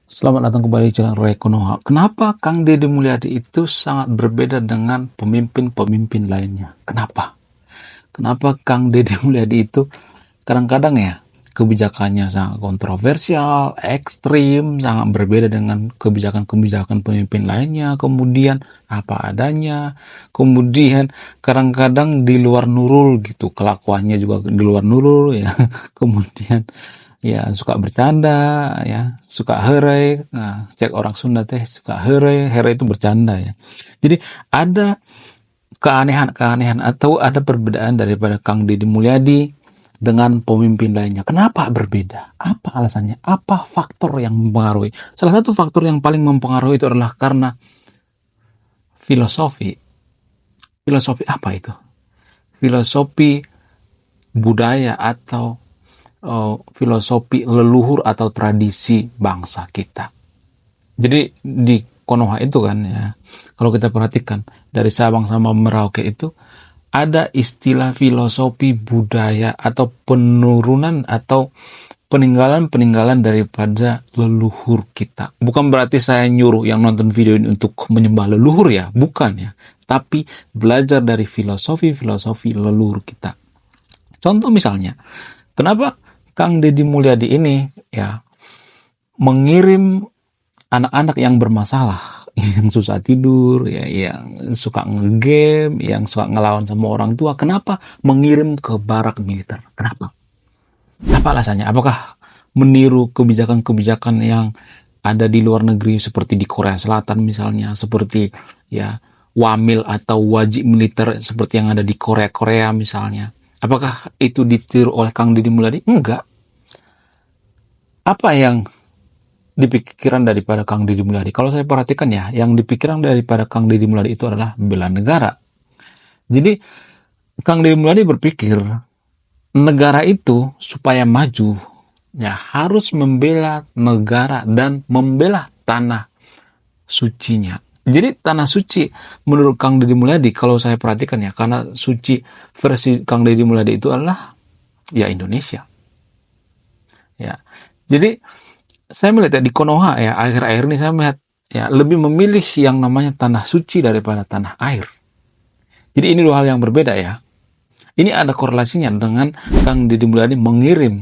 Selamat datang kembali di channel Roy Konoha. Kenapa Kang Deddy Mulyadi itu sangat berbeda dengan pemimpin-pemimpin lainnya? Kenapa? Kenapa Kang Deddy Mulyadi itu kadang-kadang ya kebijakannya sangat kontroversial, ekstrim, sangat berbeda dengan kebijakan-kebijakan pemimpin lainnya, kemudian apa adanya, kemudian kadang-kadang di luar nurul gitu, kelakuannya juga di luar nurul ya, kemudian ya suka bercanda ya, suka heureuy. Nah, cek orang Sunda teh suka heureuy, heureuy itu bercanda ya. Jadi ada keanehan-keanehan atau ada perbedaan daripada Kang Deddy Mulyadi dengan pemimpin lainnya. Kenapa berbeda? Apa alasannya? Apa faktor yang mempengaruhi? Salah satu faktor yang paling mempengaruhi itu adalah karena filosofi. Filosofi apa itu? Filosofi budaya atau filosofi leluhur atau tradisi bangsa kita. Jadi di Konoha itu kan ya, kalau kita perhatikan dari Sabang sama Merauke itu ada istilah filosofi budaya atau penurunan atau peninggalan-peninggalan daripada leluhur kita. Bukan berarti saya nyuruh yang nonton video ini untuk menyembah leluhur ya, bukan ya. Tapi belajar dari filosofi-filosofi leluhur kita. Contoh misalnya, kenapa Kang Deddy Mulyadi ini ya mengirim anak-anak yang bermasalah, yang susah tidur, ya, yang suka ngegame, yang suka ngelawan sama orang tua, kenapa mengirim ke barak militer? Kenapa? Apa alasannya? Apakah meniru kebijakan-kebijakan yang ada di luar negeri seperti di Korea Selatan misalnya, seperti ya wamil atau wajib militer seperti yang ada di Korea misalnya? Apakah itu ditiru oleh Kang Deddy Mulyadi? Enggak. Apa yang dipikiran daripada Kang Deddy Mulyadi? Kalau saya perhatikan ya, yang dipikiran daripada Kang Deddy Mulyadi itu adalah bela negara. Jadi Kang Deddy Mulyadi berpikir negara itu supaya maju ya harus membela negara dan membela tanah sucinya. Jadi tanah suci menurut Kang Deddy Mulyadi, kalau saya perhatikan ya, karena suci versi Kang Deddy Mulyadi itu adalah ya Indonesia. Ya. Jadi saya melihat ya, di Konoha ya akhir-akhir ini saya melihat ya lebih memilih yang namanya tanah suci daripada tanah air. Jadi ini dua hal yang berbeda ya. Ini ada korelasinya dengan Kang Deddy Mulyadi mengirim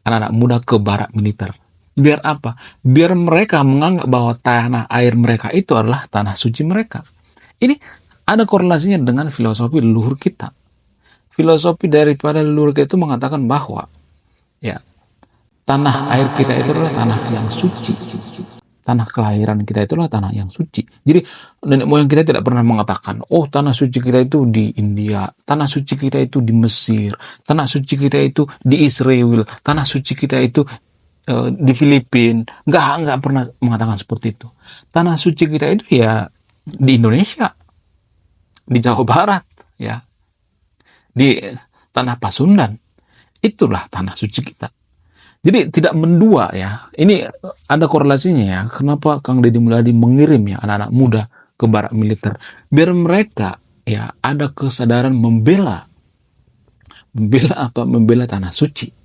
anak-anak muda ke barak militer. Biar apa? Biar mereka menganggap bahwa tanah air mereka itu adalah tanah suci mereka. Ini ada korelasinya dengan filosofi leluhur kita. Filosofi daripada leluhur kita itu mengatakan bahwa ya tanah air kita itu adalah tanah yang suci. Tanah kelahiran kita itulah tanah yang suci. Jadi nenek moyang kita tidak pernah mengatakan, oh tanah suci kita itu di India, tanah suci kita itu di Mesir, tanah suci kita itu di Israel, tanah suci kita itu di Filipina. Nggak pernah mengatakan seperti itu. Tanah suci kita itu ya di Indonesia, di Jawa Barat, ya di tanah Pasundan. Itulah tanah suci kita. Jadi tidak mendua ya. Ini ada korelasinya ya. Kenapa Kang Deddy Mulyadi mengirim ya anak-anak muda ke barak militer? Biar mereka ya ada kesadaran membela apa? Membela tanah suci.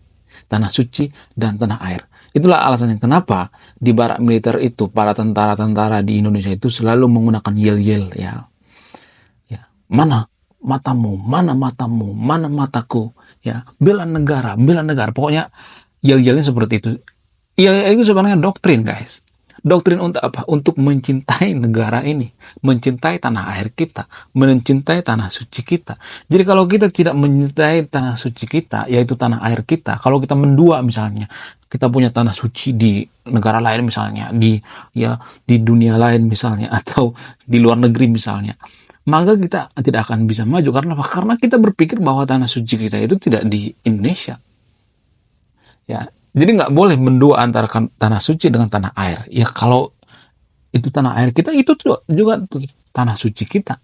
Tanah suci dan tanah air. Itulah alasannya kenapa di barak militer itu para tentara-tentara di Indonesia itu selalu menggunakan yel-yel ya. Ya, mana matamu, mana matamu, mana mataku, ya, bela negara, bela negara. Pokoknya yel-yelnya seperti itu. Yel itu sebenarnya doktrin, guys. Doktrin untuk apa? Untuk mencintai negara ini, mencintai tanah air kita, mencintai tanah suci kita. Jadi kalau kita tidak mencintai tanah suci kita, yaitu tanah air kita, kalau kita mendua misalnya, kita punya tanah suci di negara lain misalnya, di dunia lain misalnya, atau di luar negeri misalnya, maka kita tidak akan bisa maju. Karena apa? Karena kita berpikir bahwa tanah suci kita itu tidak di Indonesia. Ya, jadi nggak boleh mendua antara tanah suci dengan tanah air. Ya kalau itu tanah air kita, itu juga tanah suci kita.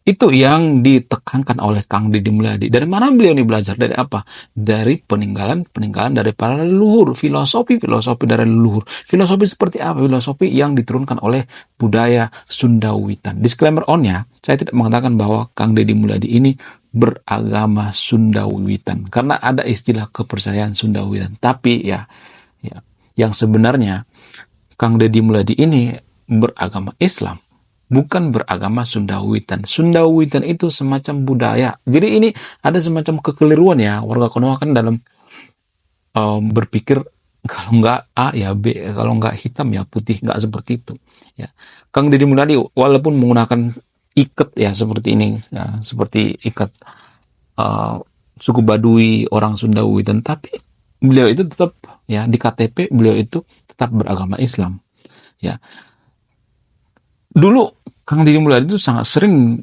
Itu yang ditekankan oleh Kang Deddy Mulyadi. Dari mana beliau ini belajar? Dari apa? Dari peninggalan dari para leluhur, filosofi dari leluhur. Filosofi seperti apa? Filosofi yang diturunkan oleh budaya Sundawitan. Disclaimer on-nya, saya tidak mengatakan bahwa Kang Deddy Mulyadi ini beragama Sundawitan, karena ada istilah kepercayaan Sundawitan. Tapi ya yang sebenarnya Kang Deddy Mulyadi ini beragama Islam, bukan beragama Sundawitan. Sundawitan itu semacam budaya. Jadi ini ada semacam kekeliruan ya warga Konoha kan dalam berpikir kalau nggak A ya B, kalau nggak hitam ya putih, nggak seperti itu. Ya, Kang Deddy Mulyadi walaupun menggunakan ikat ya seperti ini, ya, seperti ikat uh, suku Baduy, orang Sundawitan, tapi beliau itu tetap ya di KTP beliau itu tetap beragama Islam. Ya, dulu Kang Deddy Mulyadi itu sangat sering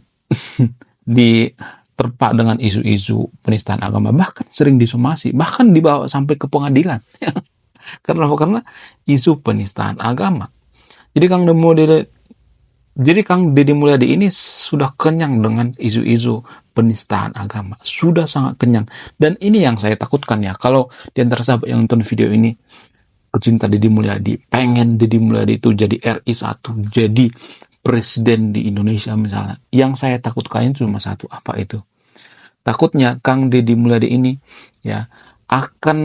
diterpa dengan isu-isu penistaan agama, bahkan sering disomasi, bahkan dibawa sampai ke pengadilan. Karena apa? Karena isu penistaan agama. Jadi Kang Deddy Mulyadi ini sudah kenyang dengan isu-isu penistaan agama, sudah sangat kenyang. Dan ini yang saya takutkan ya, kalau di antara sahabat yang nonton video ini pecinta Deddy Mulyadi, pengen Deddy Mulyadi itu jadi RI 1, jadi presiden di Indonesia misalnya. Yang saya takutkan cuma satu, apa itu? Takutnya Kang Deddy Mulyadi ini ya akan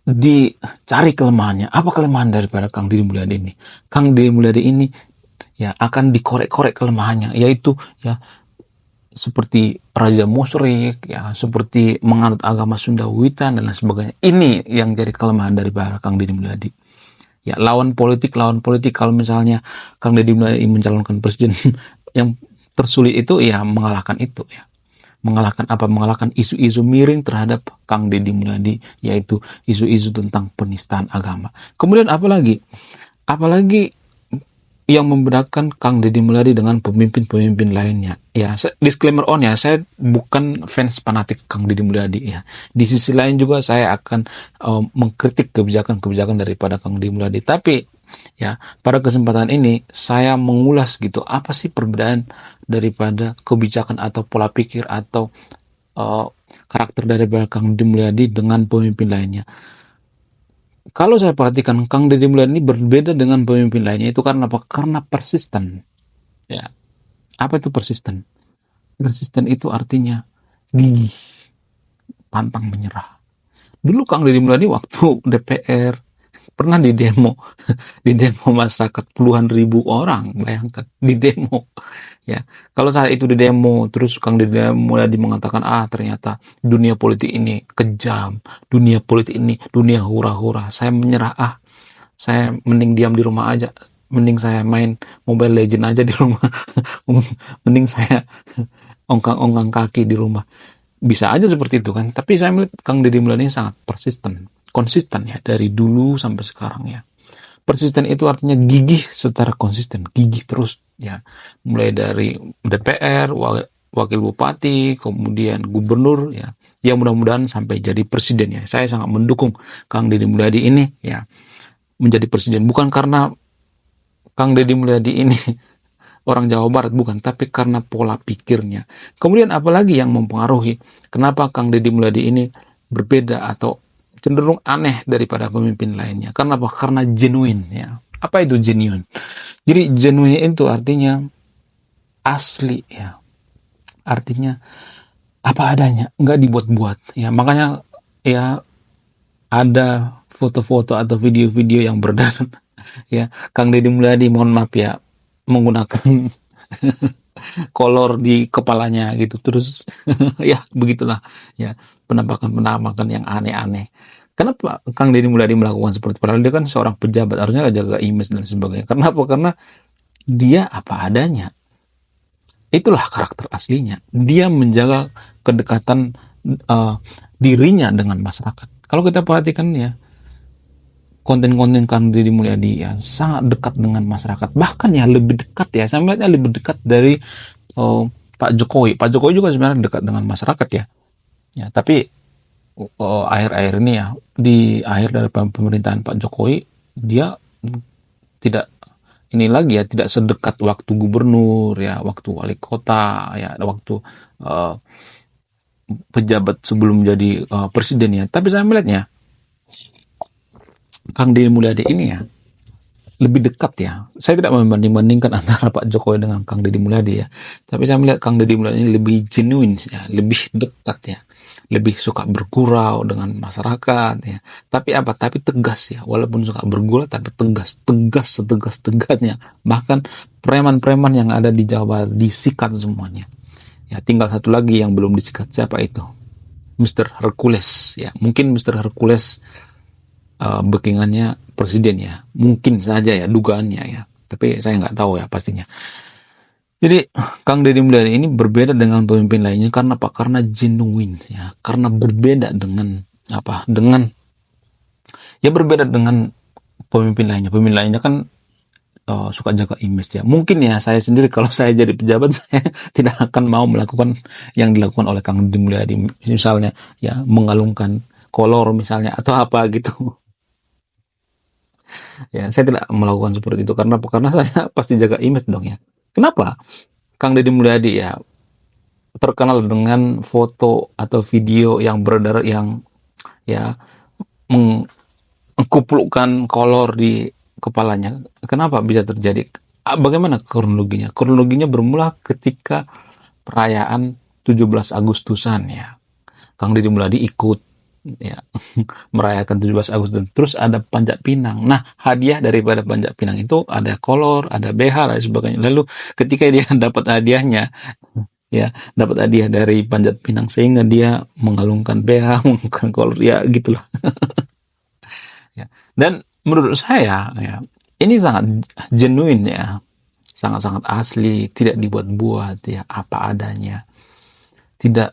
dicari kelemahannya. Apa kelemahan daripada Kang Deddy Mulyadi ini? Kang Deddy Mulyadi ini ya akan dikorek-korek kelemahannya, yaitu ya seperti Raja Musyrik, ya seperti menganut agama Sundawitan dan lain sebagainya. Ini yang jadi kelemahan daripada Kang Deddy Mulyadi. Ya lawan politik kalau misalnya Kang Deddy Mulyadi mencalonkan presiden yang tersulit itu ya mengalahkan itu ya. Mengalahkan isu-isu miring terhadap Kang Deddy Mulyadi, yaitu isu-isu tentang penistaan agama. Kemudian apalagi yang membedakan Kang Deddy Mulyadi dengan pemimpin-pemimpin lainnya. Ya, disclaimer on ya, saya bukan fans fanatik Kang Deddy Mulyadi ya. Di sisi lain juga saya akan mengkritik kebijakan-kebijakan daripada Kang Deddy Mulyadi. Tapi ya, pada kesempatan ini saya mengulas gitu, apa sih perbedaan daripada kebijakan atau pola pikir atau karakter daripada Kang Deddy Mulyadi dengan pemimpin lainnya. Kalau saya perhatikan Kang Deddy Mulyadi ini berbeda dengan pemimpin lainnya itu karena apa? Karena persisten. Ya, apa itu persisten? Persisten itu artinya gigih, pantang menyerah. Dulu Kang Deddy Mulyadi waktu DPR pernah di demo masyarakat puluhan ribu orang, bayangkan di demo. Ya, kalau saat itu di demo terus Kang Deddy Mulyadi mengatakan ternyata dunia politik ini kejam, dunia politik ini dunia hura-hura, saya menyerah, saya mending diam di rumah aja, mending saya main Mobile Legend aja di rumah, mending saya ongkang-ongkang kaki di rumah. Bisa aja seperti itu kan, tapi saya melihat Kang Deddy Mulyadi sangat konsisten ya dari dulu sampai sekarang ya. Persisten itu artinya gigih secara konsisten, gigih terus ya, mulai dari DPR, wakil bupati, kemudian gubernur ya, ya mudah-mudahan sampai jadi presiden ya. Saya sangat mendukung Kang Deddy Mulyadi ini ya menjadi presiden, bukan karena Kang Deddy Mulyadi ini orang Jawa Barat, bukan, tapi karena pola pikirnya. Kemudian apalagi yang mempengaruhi kenapa Kang Deddy Mulyadi ini berbeda atau cenderung aneh daripada pemimpin lainnya? Karena apa? Karena genuine ya. Apa itu genuine? Jadi genuine itu artinya asli ya. Artinya apa adanya, nggak dibuat-buat ya. Makanya ya ada foto-foto atau video-video yang beredar ya Kang Deddy Mulyadi, mohon maaf ya, menggunakan kolor di kepalanya gitu terus ya begitulah ya, penampakan yang aneh-aneh. Kenapa Kang Deddy Mulyadi melakukan seperti itu? Padahal dia kan seorang pejabat, harusnya jaga image dan sebagainya. Kenapa? Karena dia apa adanya. Itulah karakter aslinya. Dia menjaga kedekatan dirinya dengan masyarakat. Kalau kita perhatikan ya, konten-konten Kang Deddy Mulyadi ya sangat dekat dengan masyarakat. Bahkan ya lebih dekat ya, saya melihatnya lebih dekat dari Pak Jokowi. Pak Jokowi juga sebenarnya dekat dengan masyarakat ya. Ya, tapi akhir-akhir ini ya, di akhir dari pemerintahan Pak Jokowi, dia tidak ini lagi ya, tidak sedekat waktu gubernur ya, waktu wali kota ya, waktu pejabat sebelum jadi presiden ya. Tapi saya melihatnya Kang Deddy Mulyadi ini ya lebih dekat ya. Saya tidak membanding-bandingkan antara Pak Jokowi dengan Kang Deddy Mulyadi ya. Tapi saya melihat Kang Deddy Mulyadi ini lebih genuine ya, lebih dekat ya. Lebih suka bergurau dengan masyarakat ya. Tapi apa? Tapi tegas ya. Walaupun suka bergurau tapi tegas, tegas setegas-tegasnya. Bahkan preman-preman yang ada di Jawa disikat semuanya. Ya, tinggal satu lagi yang belum disikat, siapa itu? Mr. Hercules ya. Mungkin Mr. Hercules backingannya presiden ya, mungkin saja ya dugaannya ya, tapi saya nggak tahu ya pastinya. Jadi Kang Deddy Mulyadi ini berbeda dengan pemimpin lainnya karena apa? Karena genuine ya, karena berbeda dengan apa? Dengan ya berbeda dengan pemimpin lainnya. Pemimpin lainnya kan suka jaga image ya. Mungkin ya saya sendiri kalau saya jadi pejabat saya tidak akan mau melakukan yang dilakukan oleh Kang Deddy Mulyadi, misalnya ya mengalungkan kolor misalnya atau apa gitu. Ya, saya tidak melakukan seperti itu karena saya pasti jaga image dong ya. Kenapa? Kang Deddy Mulyadi ya terkenal dengan foto atau video yang beredar yang ya mengkuplukkan kolor di kepalanya. Kenapa bisa terjadi? Bagaimana kronologinya? Kronologinya bermula ketika perayaan 17 Agustusan ya. Kang Deddy Mulyadi ikut ya merayakan 17 Agustus, terus ada panjat pinang. Nah, hadiah daripada panjat pinang itu ada kolor, ada BH dan sebagainya. Lalu ketika dia dapat hadiahnya ya, dapat hadiah dari panjat pinang sehingga dia mengalungkan BH, mengalungkan kolor ya gitulah. Ya. Dan menurut saya ya, ini sangat genuine ya. Sangat-sangat asli, tidak dibuat-buat ya, apa adanya. Tidak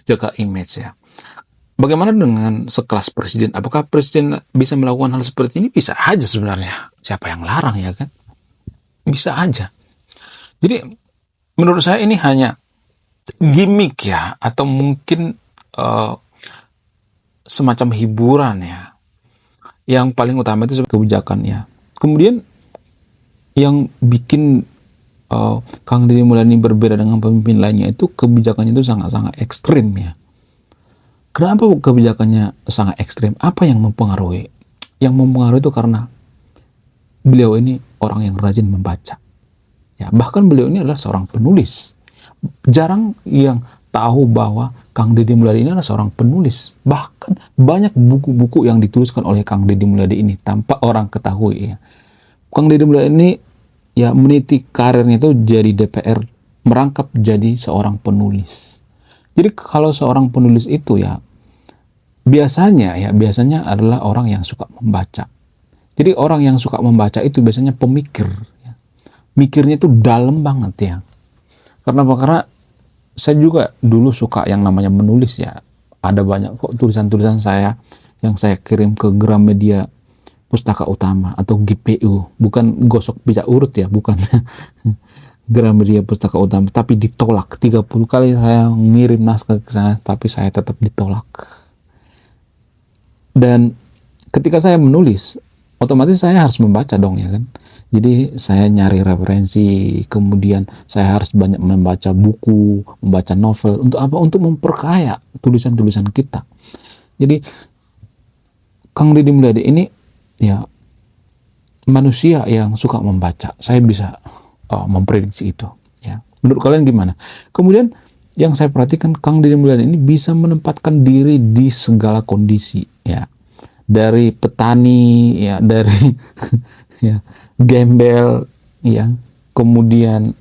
jaga image ya. Bagaimana dengan sekelas presiden? Apakah presiden bisa melakukan hal seperti ini? Bisa aja sebenarnya. Siapa yang larang ya kan? Bisa aja. Jadi menurut saya ini hanya gimmick ya, atau mungkin semacam hiburan ya. Yang paling utama itu kebijakan ya. Kemudian yang bikin Kang Deddy Mulyadi berbeda dengan pemimpin lainnya itu kebijakannya itu sangat-sangat ekstrim ya. Kenapa kebijakannya sangat ekstrim? Apa yang mempengaruhi? Yang mempengaruhi itu karena beliau ini orang yang rajin membaca. Ya, bahkan beliau ini adalah seorang penulis. Jarang yang tahu bahwa Kang Deddy Mulyadi ini adalah seorang penulis. Bahkan banyak buku-buku yang dituliskan oleh Kang Deddy Mulyadi ini tanpa orang ketahui ya. Kang Deddy Mulyadi ini ya meniti karirnya itu jadi DPR, merangkap jadi seorang penulis. Jadi kalau seorang penulis itu ya biasanya adalah orang yang suka membaca. Jadi orang yang suka membaca itu biasanya pemikir ya. Mikirnya itu dalam banget ya. Karena saya juga dulu suka yang namanya menulis ya. Ada banyak kok tulisan-tulisan saya yang saya kirim ke Gramedia Pustaka Utama atau GPU, bukan gosok bijak urut ya, bukan. Gramedia Pustaka Utama, tapi ditolak 30 kali saya ngirim naskah ke sana, tapi saya tetap ditolak. Dan ketika saya menulis, otomatis saya harus membaca dong ya kan. Jadi saya nyari referensi, kemudian saya harus banyak membaca buku, membaca novel. Untuk apa? Untuk memperkaya tulisan-tulisan kita. Jadi Kang Deddy Mulyadi ini ya manusia yang suka membaca. Saya bisa memprediksi itu ya. Menurut kalian gimana? Kemudian yang saya perhatikan, Kang Deddy Mulyadi ini bisa menempatkan diri di segala kondisi ya. Dari petani ya, dari ya gembel ya, kemudian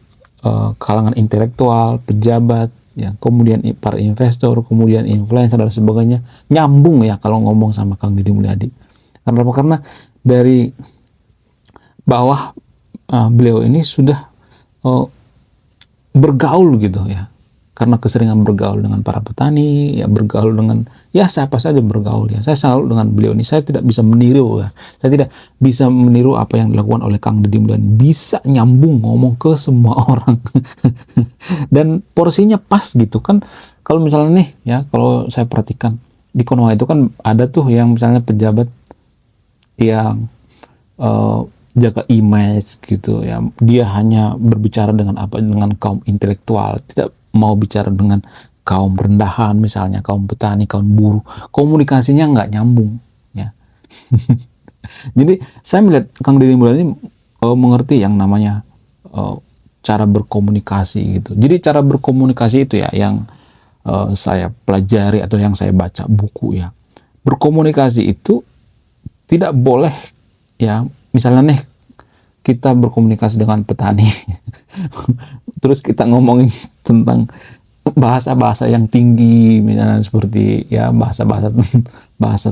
kalangan intelektual, pejabat ya, kemudian para investor, kemudian influencer dan sebagainya, nyambung ya kalau ngomong sama Kang Deddy Mulyadi. Karena apa? Karena dari bawah beliau ini sudah bergaul gitu ya. Karena keseringan bergaul dengan para petani, ya bergaul dengan ya siapa saja bergaul ya. Saya selalu dengan beliau ini, saya tidak bisa meniru ya. Saya tidak bisa meniru apa yang dilakukan oleh Kang Deddy Mulyadi. Bisa nyambung ngomong ke semua orang. Dan porsinya pas gitu kan. Kalau misalnya nih ya, kalau saya perhatikan di Konoha itu kan ada tuh yang misalnya pejabat yang jaga image gitu ya, dia hanya berbicara dengan kaum intelektual, tidak mau bicara dengan kaum rendahan, misalnya kaum petani, kaum buruh, komunikasinya nggak nyambung ya. Jadi saya melihat Kang Deddy Mulyadi mengerti yang namanya cara berkomunikasi gitu. Jadi cara berkomunikasi itu ya yang saya pelajari atau yang saya baca buku ya. Berkomunikasi itu tidak boleh ya, misalnya nih kita berkomunikasi dengan petani terus kita ngomongin tentang bahasa-bahasa yang tinggi, misalnya seperti ya bahasa-bahasa bahasa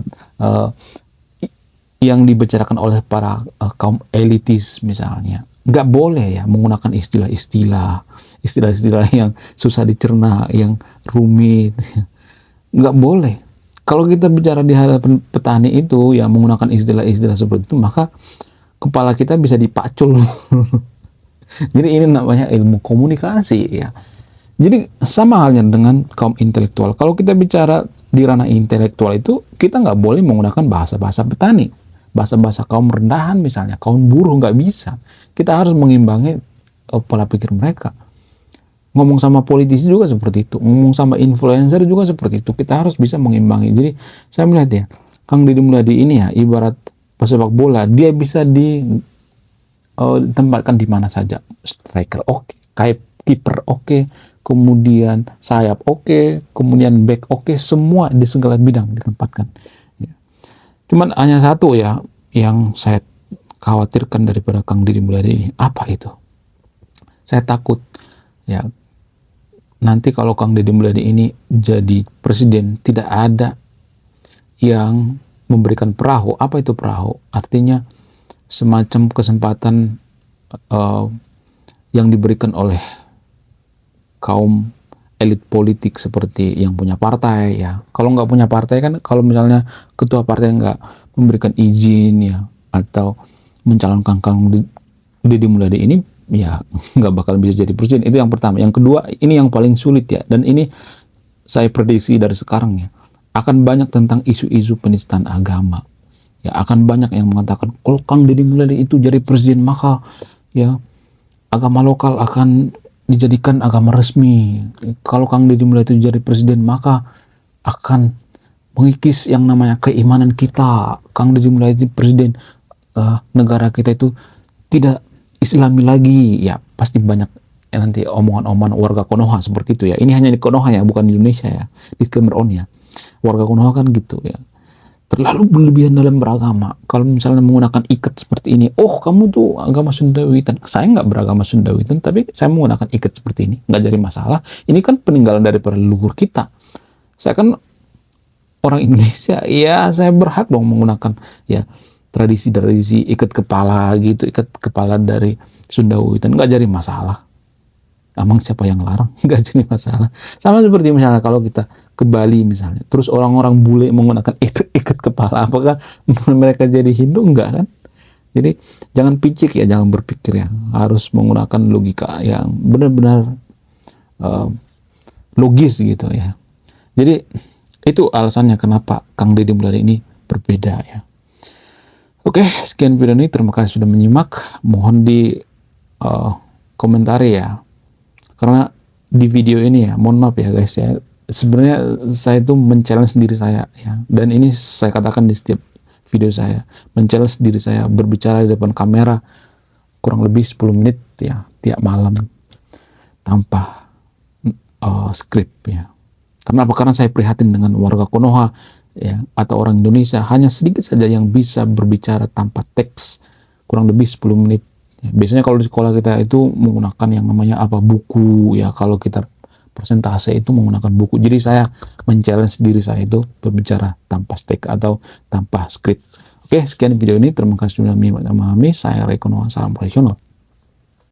yang dibicarakan oleh para kaum elitis misalnya. Nggak boleh ya menggunakan istilah-istilah yang susah dicerna, yang rumit. Nggak boleh. Kalau kita bicara di hadapan petani itu ya menggunakan istilah-istilah seperti itu, maka kepala kita bisa dipacul. Jadi ini namanya ilmu komunikasi ya. Jadi sama halnya dengan kaum intelektual. Kalau kita bicara di ranah intelektual itu, kita nggak boleh menggunakan bahasa-bahasa petani. Bahasa-bahasa kaum rendahan misalnya, kaum buruh nggak bisa. Kita harus mengimbangi pola pikir mereka. Ngomong sama politisi juga seperti itu. Ngomong sama influencer juga seperti itu. Kita harus bisa mengimbangi. Jadi saya melihat ya, Kang Deddy Mulyadi ini ya, ibarat pesepak bola, dia bisa ditempatkan di mana saja. Striker oke, kiper oke, kemudian sayap oke, kemudian back oke, semua di segala bidang ditempatkan. Ya. Cuman hanya satu ya yang saya khawatirkan daripada Kang Deddy Mulyadi ini. Apa itu? Saya takut ya nanti kalau Kang Deddy Mulyadi ini jadi presiden, tidak ada yang memberikan perahu. Apa itu perahu? Artinya semacam kesempatan yang diberikan oleh kaum elit politik seperti yang punya partai ya. Kalau nggak punya partai kan, kalau misalnya ketua partai nggak memberikan izin ya, atau mencalonkan Kang Deddy Mulyadi ini, ya nggak bakal bisa jadi presiden. Itu yang pertama. Yang kedua, ini yang paling sulit ya, dan ini saya prediksi dari sekarang ya, akan banyak tentang isu-isu penistaan agama ya. Akan banyak yang mengatakan kalau Kang Deddy Mulyadi itu jadi presiden, maka ya agama lokal akan dijadikan agama resmi. Kalau Kang Deddy Mulyadi itu jadi presiden, maka akan mengikis yang namanya keimanan kita. Kang Deddy Mulyadi presiden, negara kita itu tidak Islami lagi ya. Pasti banyak ya nanti omongan-omongan warga Konoha seperti itu ya. Ini hanya di Konoha ya, bukan di Indonesia ya. Disclaimer on ya. Warga Konoha kan gitu ya, terlalu berlebihan dalam beragama. Kalau misalnya menggunakan ikat seperti ini, oh kamu tuh agama Sundawitan. Saya nggak beragama Sundawitan, tapi saya menggunakan ikat seperti ini, nggak jadi masalah. Ini kan peninggalan daripada leluhur kita. Saya kan orang Indonesia, ya saya berhak dong menggunakan ya tradisi-tradisi ikat kepala gitu, ikat kepala dari Sundawitan, nggak jadi masalah. Emang siapa yang larang? Nggak jadi masalah. Sama seperti misalnya kalau kita ke Bali misalnya, terus orang-orang bule menggunakan ikat kepala, apakah mereka jadi Hindu? Enggak kan? Jadi jangan picik ya, jangan berpikir ya, harus menggunakan logika yang benar-benar logis gitu ya. Jadi itu alasannya kenapa Kang Deddy Mulyadi ini berbeda ya. Oke, sekian video ini, terima kasih sudah menyimak. Mohon di komentari ya, karena di video ini ya, mohon maaf ya guys ya, sebenarnya saya itu men-challenge diri saya ya, dan ini saya katakan di setiap video saya, men-challenge diri saya berbicara di depan kamera kurang lebih 10 menit ya tiap malam tanpa skrip ya. Karena apa? Karena saya prihatin dengan warga Konoha ya, atau orang Indonesia, hanya sedikit saja yang bisa berbicara tanpa teks kurang lebih 10 menit. Ya, biasanya kalau di sekolah kita itu menggunakan yang namanya buku ya, kalau kita presentase itu menggunakan buku. Jadi saya men-challenge diri saya itu berbicara tanpa teks atau tanpa skrip. Oke, sekian video ini, terima kasih sudah memahami. Saya Ray Konoha, salam profesional.